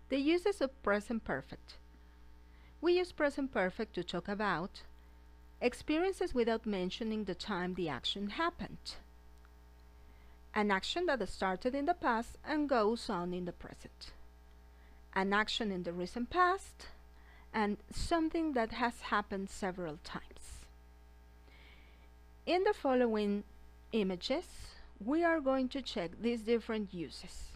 The uses of present perfect. We use present perfect to talk about experiences without mentioning the time the action happened. An action that started in the past and goes on in the present. An action in the recent past and something that has happened several times. In the following images, we are going to check these different uses.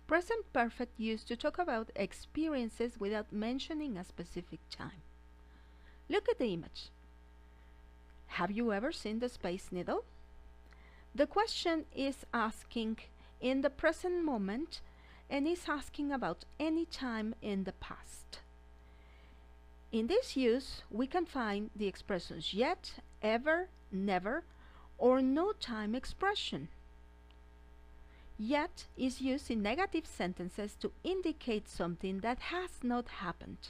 Present perfect used to talk about experiences without mentioning a specific time. Look at the image. Have you ever seen the Space Needle? The question is asking in the present moment and is asking about any time in the past. In this use, we can find the expressions yet, ever, never, or no time expression. Yet is used in negative sentences to indicate something that has not happened.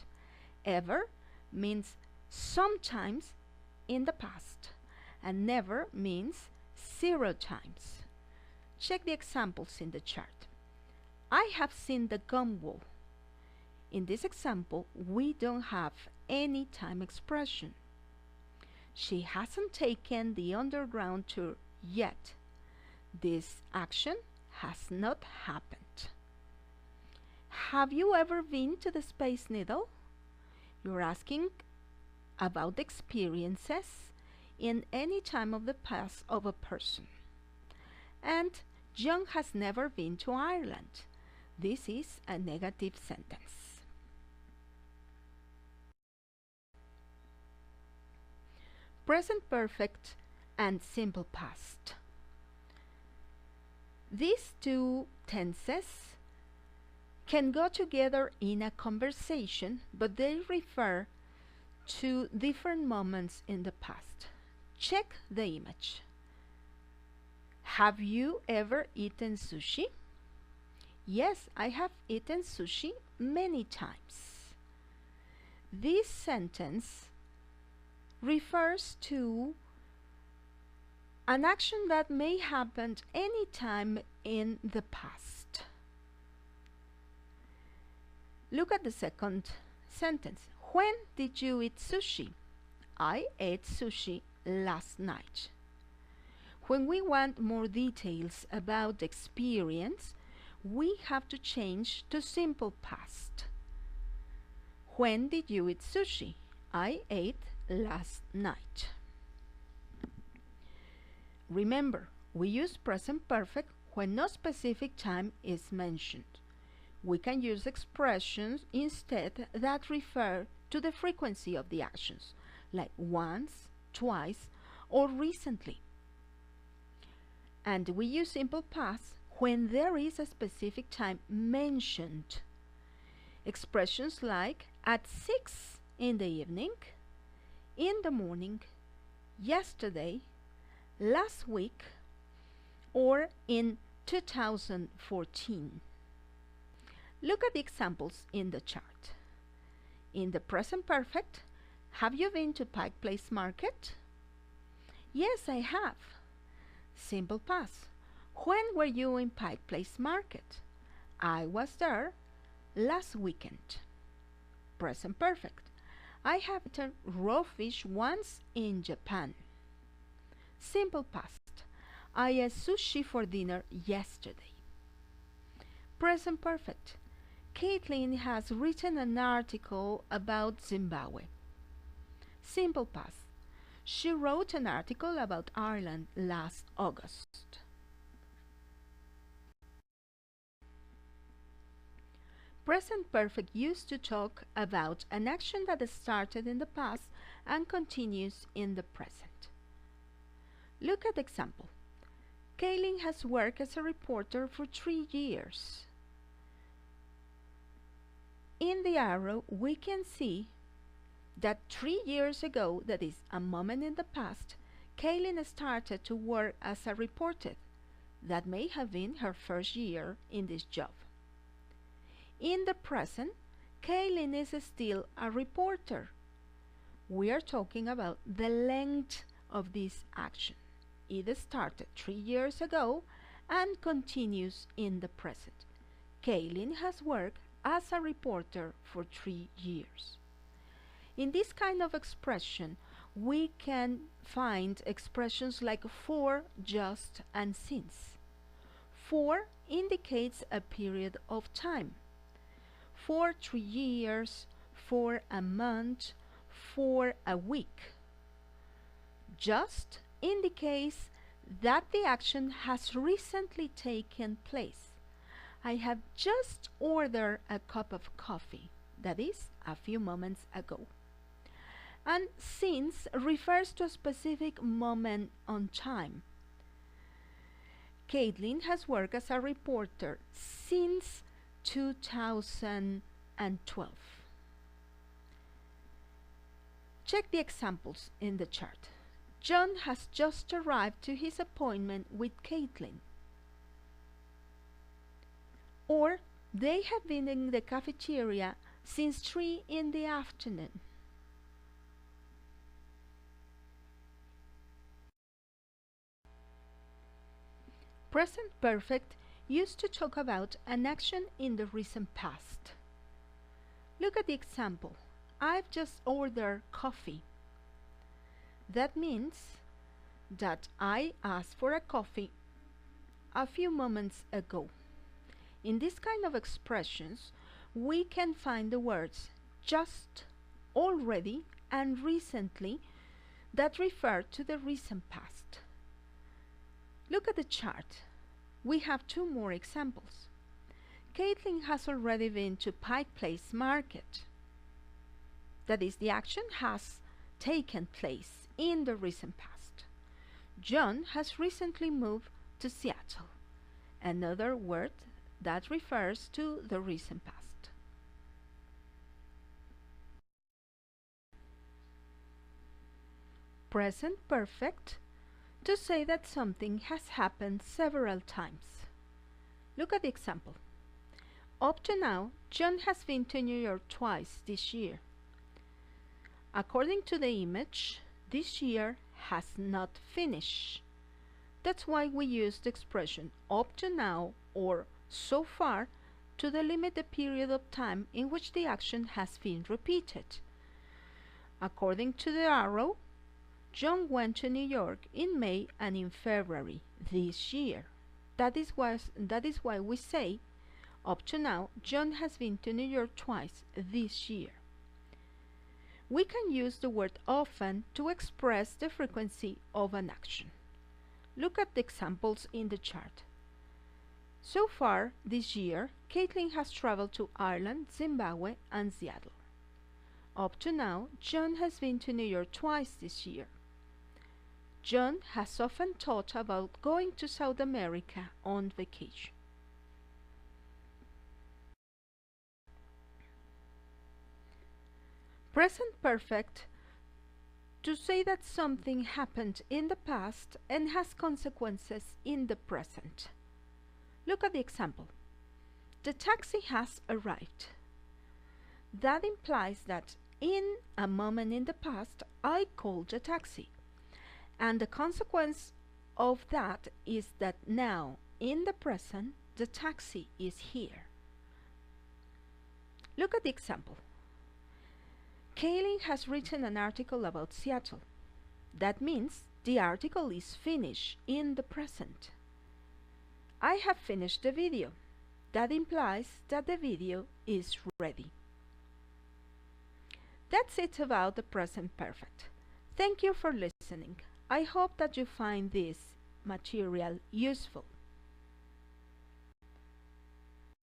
Ever means sometimes in the past, and never means 0 times. Check the examples in the chart. I have seen the gum wall. In this example, we don't have any time expression. She hasn't taken the underground tour yet. This action has not happened. Have you ever been to the Space Needle? You're asking about experiences in any time of the past of a person. And John has never been to Ireland. This is a negative sentence. Present perfect and simple past. These two tenses can go together in a conversation, but they refer to different moments in the past. Check the image. Have you ever eaten sushi? Yes, I have eaten sushi many times. This sentence refers to an action that may happen any time in the past. Look at the second sentence. When did you eat sushi? I ate sushi last night. When we want more details about the experience, we have to change to simple past. When did you eat sushi? I ate last night. Remember, we use present perfect when no specific time is mentioned. We can use expressions instead that refer to the frequency of the actions, like once, twice, or recently. And we use simple past when there is a specific time mentioned. Expressions like at 6 in the evening, in the morning, yesterday, last week, or in 2014. Look at the examples in the chart. In the present perfect, have you been to Pike Place Market? Yes, I have. Simple past. When were you in Pike Place Market? I was there last weekend. Present perfect. I have eaten raw fish once in Japan. Simple past. I ate sushi for dinner yesterday. Present perfect. Caitlin has written an article about Zimbabwe. Simple past. She wrote an article about Ireland last August. Present perfect used to talk about an action that started in the past and continues in the present. Look at the example. Kaylin has worked as a reporter for 3 years. In the arrow, we can see that 3 years ago, that is a moment in the past, Kaylin started to work as a reporter. That may have been her first year in this job. In the present, Kaylin is still a reporter. We are talking about the length of this action. It started 3 years ago and continues in the present. Kaylin has worked as a reporter for 3 years. In this kind of expression, we can find expressions like for, just, and since. For indicates a period of time. For 3 years, for a month, for a week. Just indicates that the action has recently taken place. I have just ordered a cup of coffee, that is, a few moments ago. And since refers to a specific moment on time. Caitlin has worked as a reporter since 2012. Check the examples in the chart. John has just arrived to his appointment with Caitlin. Or they have been in the cafeteria since 3 in the afternoon. Present perfect used to talk about an action in the recent past. Look at the example. I've just ordered coffee. That means that I asked for a coffee a few moments ago. In this kind of expressions, we can find the words just, already, and recently that refer to the recent past. Look at the chart. We have 2 more examples. Caitlin has already been to Pike Place Market. That is, the action has taken place in the recent past. John has recently moved to Seattle. Another word that refers to the recent past. Present perfect to say that something has happened several times. Look at the example. Up to now, John has been to New York twice this year. According to the image, this year has not finished. That's why we use the expression up to now or so far to delimit the period of time in which the action has been repeated. According to the arrow, John went to New York in May and in February this year. That is why we say, up to now, John has been to New York twice this year. We can use the word often to express the frequency of an action. Look at the examples in the chart. So far this year, Caitlin has traveled to Ireland, Zimbabwe, and Seattle. Up to now, John has been to New York twice this year. John has often thought about going to South America on vacation. Present perfect to say that something happened in the past and has consequences in the present. Look at the example. The taxi has arrived. That implies that in a moment in the past, I called a taxi. And the consequence of that is that now, in the present, the taxi is here. Look at the example. Kaylin has written an article about Seattle. That means the article is finished in the present. I have finished the video. That implies that the video is ready. That's it about the present perfect. Thank you for listening. I hope that you find this material useful.